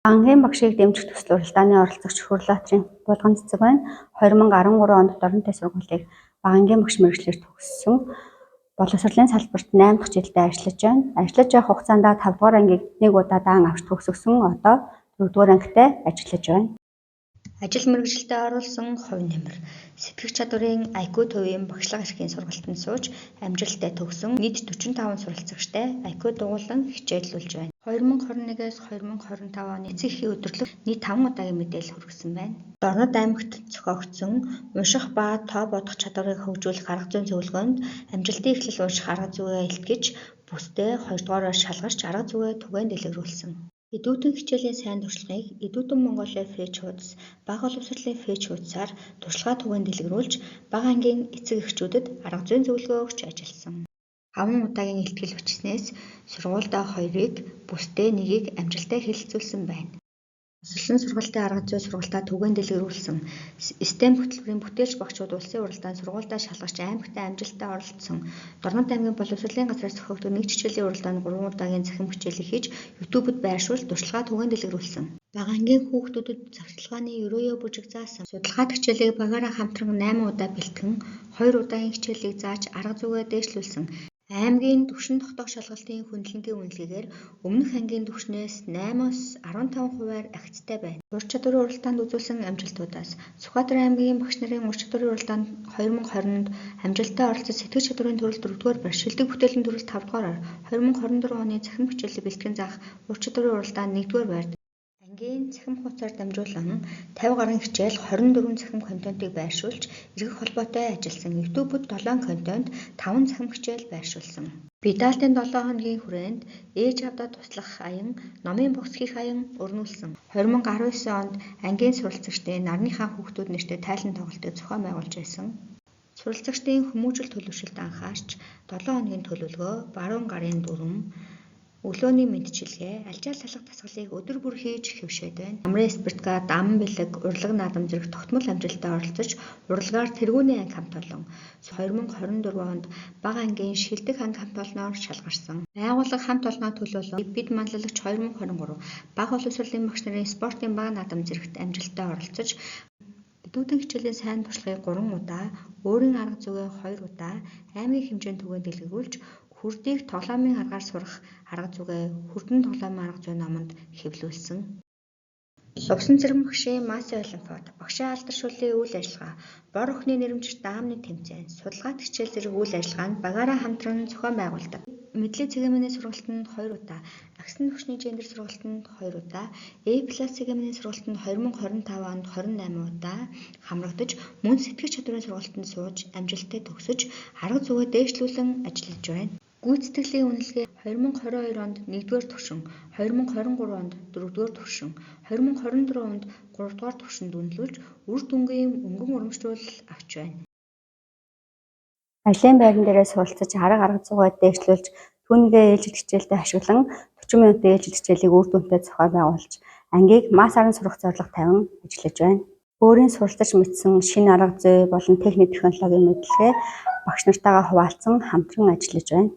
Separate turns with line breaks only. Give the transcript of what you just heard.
Ангийн багшийг дэмжих төсөл уралдааны оролцогч Хүрлбаатрын Булган цэцэг байна. 2013 онд Дорнтой сургуулийг Багангийн багш мэргэжлэр төгссөн. Боловсролын салбарт 8 дахь жилдээ ажиллаж байна. Ажиллаж байх хугацаанд 5 дугаар ангийг нэг удаа даан авч төгсгсөн. Одоо 4 дугаар ангитай ажиллаж байна. Ажил мэргэжилтэд оруулсан хувь нэмэр. Сэтгэх чадварын IQ төвийн багшлах эрхийн сургалтанд сууж амжилттай төгсөн. Нийт 45 суралцагчтай IQ дугуулan хичээллүүлж байна. 2021-с 2025 оны эцэг эхийн өдрөлөг нийт 5 удаагийн мэдээлэл хүргэсэн байна. Дорнод аймагт зохиогдсон унших ба тоо бодох чадварыг хөгжүүлэх арга зүйн зөвлөгөөнд амжилтын эхлэл унших арга зүйгээ илтгэж бүсдээ 2 дугаараар шалгарч арга зүйгээ түгээн дэлгэрүүлсэн. Идүүтэн хичээлийн сайн туршлагыг Идүүтэн Монголын фэж хуудас, бага боловсролын фэж хуудасаар туршлага түгээн дэлгэрүүлж, бага ангийн эцэг эхчүүдэд арга зүйн зөвлөгөө өгч ажилласан. 5 удаагийн илтгэл бичснээс сургуульдаа 2-ыг, бүсдээ 1-ийг амжилттай хэлэлцүүлсэн байна. Боловсролын сургалтын арга зүй сургалтаа түгээн дэлгэрүүлсэн. STEM хөтөлбөрийн бүтээлч багшууд улсын уралдаанд сургуульдаа шалгарч аймагтаа амжилттай оролцсон. Дорнод аймгийн боловсролын газраас зохиогдсон нэг хичээлийн уралдаанд 3 удаагийн цахим хичээлийг хийж YouTube-д байршуулж туршлага түгээн дэлгэрүүлсэн. Бага ангийн хүүхдүүдэд завчлагын ерөөөө бүжиг заасан. Судалгаат хичээлийг багаараа хамтран 8 удаа бэлтгэн 2 удаагийн хичээлийг зааж арга зүйгээ дээшлүүлсэн. Аймгийн түвшин тогтоох шалгалтын хөндлөнгийн үнэлгээгээр өмнөх ангийн түвшнээс 8-аас 15%-аар агцтай байна. Ур чадварын уралдаанд үзүүлсэн амжилтуудаас Сүхбаатар аймгийн багш нарын ур чадварын уралдаанд 2020-нд амжилттай оролцож сэтгэх чадварын төрөлд 4-р байр, шилдэг бүтээлийн төрөлд 5-дугаараар 2024 оны цахим хичээлийг бэлтгэн заах ур чадварын уралдаанд 1-р байрд. Ангийн цахим хуудасаар дамжуулан 50 гаруй хичээл 24 цахим контентыг байршуулж эргэх холбоотой ажилласан. YouTube-д 7 контент, 5 цахим хичээл байршуулсан. Бидалтын 7 хоногийн хүрээнд ээж авдаа туслах аян, номын богц хийх аян өрнүүлсэн. 2019 онд ангийн суралцагчдын нарныхаа хүүхдүүд нэртэй тайлан тоглолтыг зохион байгуулж байсан. Суралцагчдын хүмүүжил төлөвшөлт анхаарч 7 хоногийн төлөвлөгөө, баруун гарын дүрм, өглөөний мэдчилгээ, алжаал салах дасгалыг өдөр бүр хийж хэвшээд байна. Амрын спиртка, дам бэлэг, урлаг наадам зэрэг тогтмол амжилттай оролцож, урлагаар тэргүүний анги хамт олон 2024 онд бага ангийн шилдэг анги хамт олноор шалгарсан. Байгууллага хамт олноо төлөөлөн бид манлайлагч 2023 бага боловсролын багш нарын спортын бага наадам зэрэгт амжилттай оролцож, идүүтэн хичээлийн сайн туршлагыг 3 удаа, өөрийн арга зүйгээ 2 удаа аймгийн хэмжээнд түгээн дэлгэрүүлж, хүрдийг тоглоомын аргаар сурах арга зүйгээ хүрдэн тоглоомын арга зүйн номонд хэвлүүлсэн. Лувсан цэрэг багшийн Масын олимпиад, багшийн алдаршууллын үйл ажиллагаа, бор охины нэрэмжит даамны тэмцээн, судалгаат хичээл зэрэг үйл ажиллагаанд багаараа хамтран зохион байгуулдаг. Мэдлэг цэгийн сургалтанд 2 удаа, агсан түвшний гендер сургалтанд 2 удаа, A+ цэгийн сургалтанд 2025 онд 28 удаа хамрагдаж, мөн сэтгэх чадварын сургалтанд сууж амжилттай төгсөж, арга зүйгээ дээшлүүлэн ажиллаж байна. Гүйцэтгэлийн үнэлгээ 2022 онд 1-р түвшин, 2023 онд 4-р түвшин, 2024 онд 3-р түвшинд үнэлүүлж, үр дүнгийн өнгөн урамшруулал авч байна. Ажлын байран дээрээ суралцаж арга зүйгээ дээшлүүлж, түүнийгээ ээлжид хичээлдээ ашиглан 40 минутын ээлжид хичээлийг үр дүнтэй зохион байгуулж, ангийг мас арын сурах зорилго тавин ажиллаж байна. Өөрийн суралцаж мэдсэн шинэ арга зүй болон техник технологийн мэдлэгээ багш нартайгаа хуваалцан хамтран ажиллаж байна.